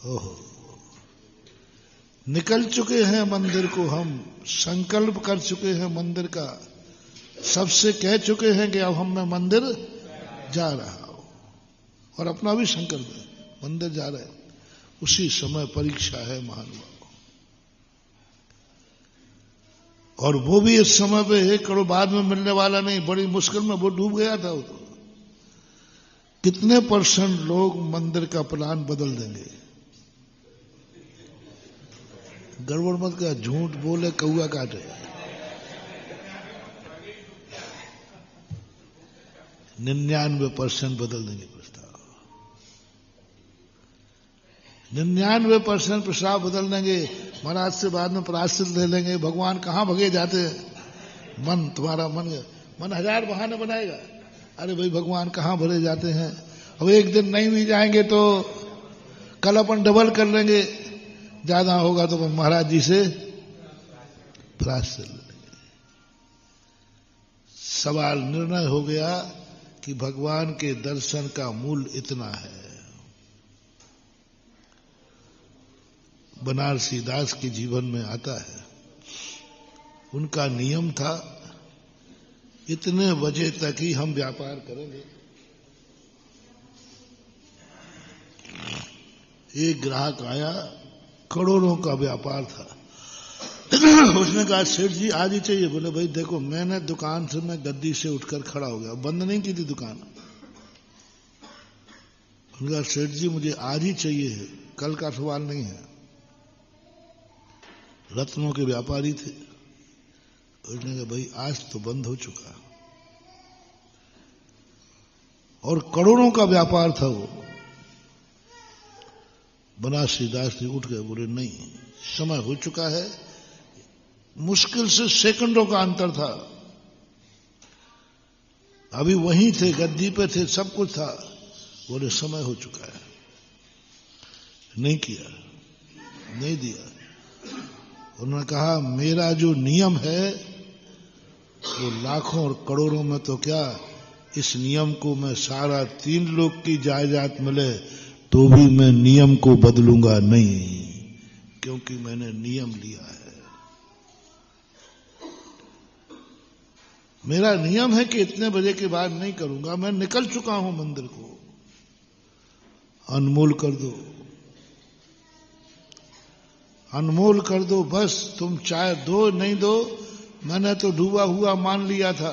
ओहो, निकल चुके हैं मंदिर को हम, संकल्प कर चुके हैं मंदिर का, सबसे कह चुके हैं कि अब मैं मंदिर जा रहा हूं, और अपना भी संकल्प है मंदिर जा रहे हैं। उसी समय परीक्षा है महानुभाव, और वो भी इस समय पे 1 करोड़ बाद में मिलने वाला नहीं, बड़ी मुश्किल में वो डूब गया था। वो तो कितने % लोग मंदिर का प्लान बदल देंगे? गड़बड़ मत का, झूठ बोले कौआ काटे। 99% बदल देंगे प्रस्ताव, 99% प्रस्ताव बदल देंगे। महाराज से बाद में प्रायश्चित ले लेंगे। भगवान कहाँ भगे जाते हैं? मन, तुम्हारा मन 1000 बहाने बनाएगा। अरे भाई भगवान कहाँ भरे जाते हैं? अब एक दिन नहीं भी जाएंगे तो कल अपन डबल कर लेंगे, ज्यादा होगा तो महाराज जी से प्रायश्चित ले लेंगे। सवाल निर्णय हो गया कि भगवान के दर्शन का मूल्य इतना है। बनारसी दास के जीवन में आता है, उनका नियम था इतने बजे तक ही हम व्यापार करेंगे। एक ग्राहक आया, करोड़ों का व्यापार था। उसने कहा सेठ जी आज ही चाहिए। बोले भाई देखो, मैंने दुकान से, मैं गद्दी से उठकर खड़ा हो गया, बंद नहीं की थी दुकान। उन्होंने कहा सेठ जी मुझे आज ही चाहिए है, कल का सवाल नहीं है। रत्नों के व्यापारी थे। उसने कहा भाई आज तो बंद हो चुका, और करोड़ों का व्यापार था वो। बनारसी दास जी उठ गए, बोले नहीं, समय हो चुका है। मुश्किल से सेकंडों का अंतर था, अभी वहीं थे, गद्दी पे थे, सब कुछ था। बोले समय हो चुका है। नहीं किया, नहीं दिया। उन्होंने कहा मेरा जो नियम है वो लाखों और करोड़ों में तो क्या, इस नियम को मैं सारा 3 लोग की जायदाद मिले तो भी मैं नियम को बदलूंगा नहीं, क्योंकि मैंने नियम लिया है। मेरा नियम है कि इतने बजे के बाद नहीं करूंगा। मैं निकल चुका हूं मंदिर को। अनमोल कर दो, अनमोल कर दो, बस तुम चाहे दो नहीं दो, मैंने तो डूबा हुआ मान लिया था।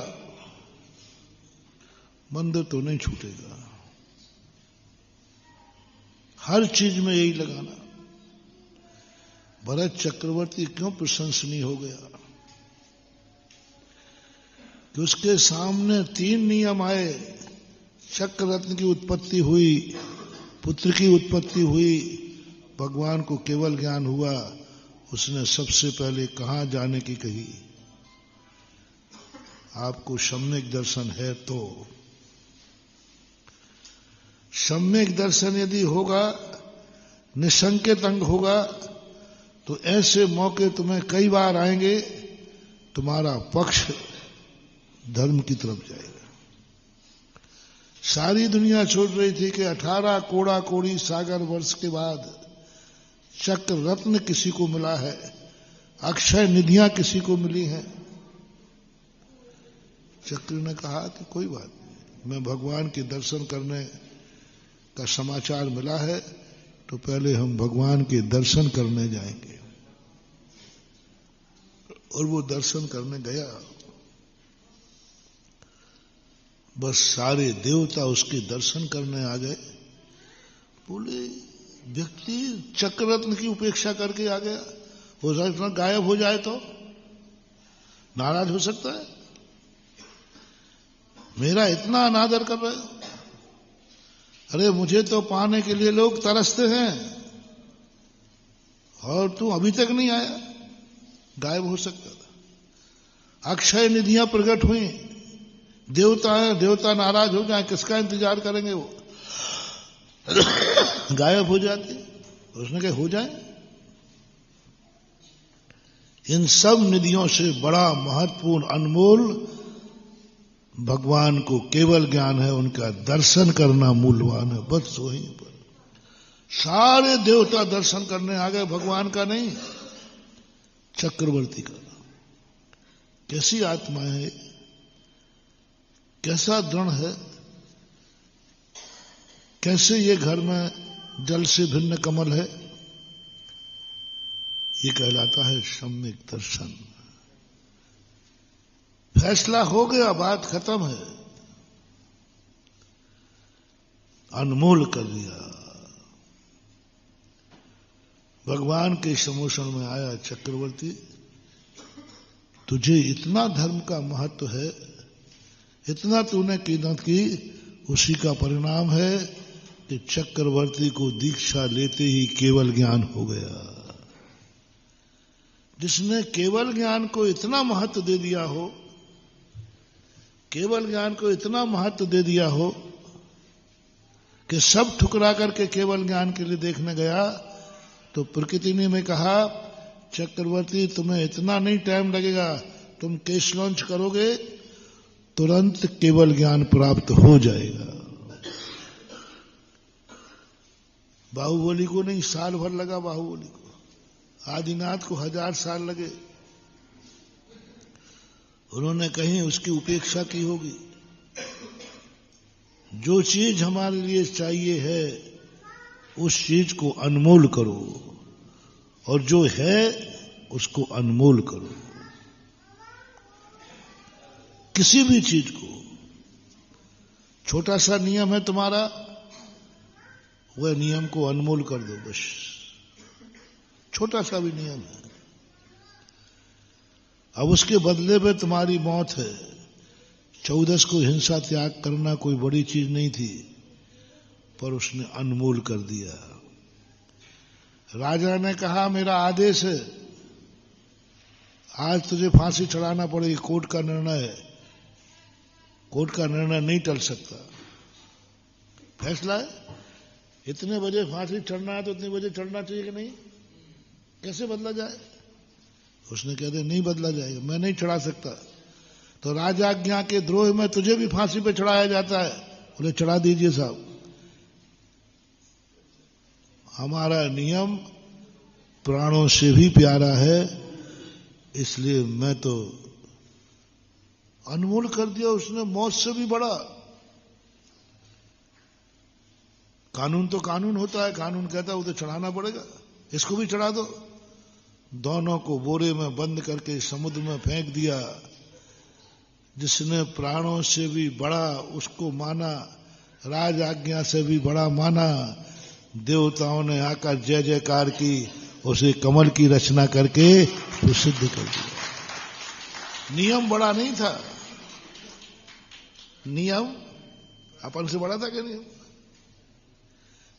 मंदिर तो नहीं छूटेगा। हर चीज में यही लगाना। भरत चक्रवर्ती क्यों प्रशंसनीय हो गया? कि उसके सामने 3 नियम आए। चक्र रत्न की उत्पत्ति हुई, पुत्र की उत्पत्ति हुई, भगवान को केवल ज्ञान हुआ। उसने सबसे पहले कहां जाने की कही? आपको सम्यक दर्शन है तो। सम्यक दर्शन यदि होगा, निसंकेत अंग होगा, तो ऐसे मौके तुम्हें कई बार आएंगे, तुम्हारा पक्ष धर्म की तरफ जाएगा। सारी दुनिया छोड़ रही थी कि 18 कोड़ा कोड़ी सागर वर्ष के बाद चक्र रत्न किसी को मिला है, अक्षय निधियां किसी को मिली हैं। चक्र ने कहा कि कोई बात नहीं, मैं भगवान के दर्शन करने का समाचार मिला है, तो पहले हम भगवान के दर्शन करने जाएंगे। और वो दर्शन करने गया। बस सारे देवता उसके दर्शन करने आ गए। बोले व्यक्ति चक्ररत्न की उपेक्षा करके आ गया, हो सकता गायब हो जाए तो नाराज हो सकता है। मेरा इतना अनादर कर रहे हो? अरे मुझे तो पाने के लिए लोग तरसते हैं, और तू अभी तक नहीं आया। गायब हो सकता था। अक्षय निधियां प्रकट हुई, देवता है, देवता नाराज हो जाए, किसका इंतजार करेंगे? वो गायब हो जाती। उसने कहा हो जाए। इन सब निधियों से बड़ा महत्वपूर्ण अनमोल भगवान को केवल ज्ञान है, उनका दर्शन करना मूल्यवान है। बस वहीं पर सारे देवता दर्शन करने आ गए, भगवान का नहीं, चक्रवर्ती का। कैसी आत्मा है, कैसा दृढ़ है, कैसे ये घर में जल से भिन्न कमल है, ये कहलाता है सम्यक दर्शन। फैसला हो गया, बात खत्म है, अनमोल कर दिया। भगवान के समोषण में आया चक्रवर्ती, तुझे इतना धर्म का महत्व है, इतना तूने कीमत की, उसी का परिणाम है कि चक्रवर्ती को दीक्षा लेते ही केवल ज्ञान हो गया। जिसने केवल ज्ञान को इतना महत्व दे दिया हो, केवल ज्ञान को इतना महत्व दे दिया हो कि सब ठुकरा करके केवल ज्ञान के लिए देखने गया, तो प्रकृति ने में कहा, चक्रवर्ती तुम्हें इतना नहीं टाइम लगेगा, तुम केस लॉन्च करोगे, तुरंत केवल ज्ञान प्राप्त हो जाएगा। बाहुबली को नहीं, साल भर लगा बाहुबली को, आदिनाथ को 1000 साल लगे। उन्होंने कहीं उसकी उपेक्षा की होगी। जो चीज हमारे लिए चाहिए है, उस चीज को अनमोल करो, और जो है उसको अनमोल करो। किसी भी चीज को, छोटा सा नियम है तुम्हारा, वह नियम को अनमोल कर दो, बस। छोटा सा भी नियम है, अब उसके बदले में तुम्हारी मौत है। 14 को हिंसा त्याग करना कोई बड़ी चीज नहीं थी, पर उसने अनमोल कर दिया। राजा ने कहा, मेरा आदेश है, आज तुझे फांसी चढ़ाना पड़ेगी, कोर्ट का निर्णय है। कोर्ट का निर्णय नहीं टल सकता, फैसला है। इतने बजे फांसी चढ़ना है तो इतने बजे चढ़ना चाहिए कि नहीं? कैसे बदला जाए? उसने कह दिया नहीं बदला जाएगा, मैं नहीं चढ़ा सकता। तो राजाज्ञा के द्रोह में तुझे भी फांसी पे चढ़ाया जाता है। बोले चढ़ा दीजिए साहब। हमारा नियम प्राणों से भी प्यारा है, इसलिए मैं तो अनमोल कर दिया उसने, मौत से भी बड़ा। कानून तो कानून होता है, कानून कहता है उसे चढ़ाना पड़ेगा, इसको भी चढ़ा दो। दोनों को बोरे में बंद करके समुद्र में फेंक दिया। जिसने प्राणों से भी बड़ा उसको माना, राज आज्ञा से भी बड़ा माना, देवताओं ने आकर जय जयकार की, उसे कमल की रचना करके प्रसिद्ध कर दिया। नियम बड़ा नहीं था, नियम अपन से बड़ा था क्या?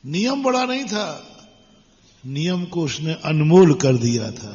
नियम बड़ा नहीं था, नियम को उसने अनमोल कर दिया था।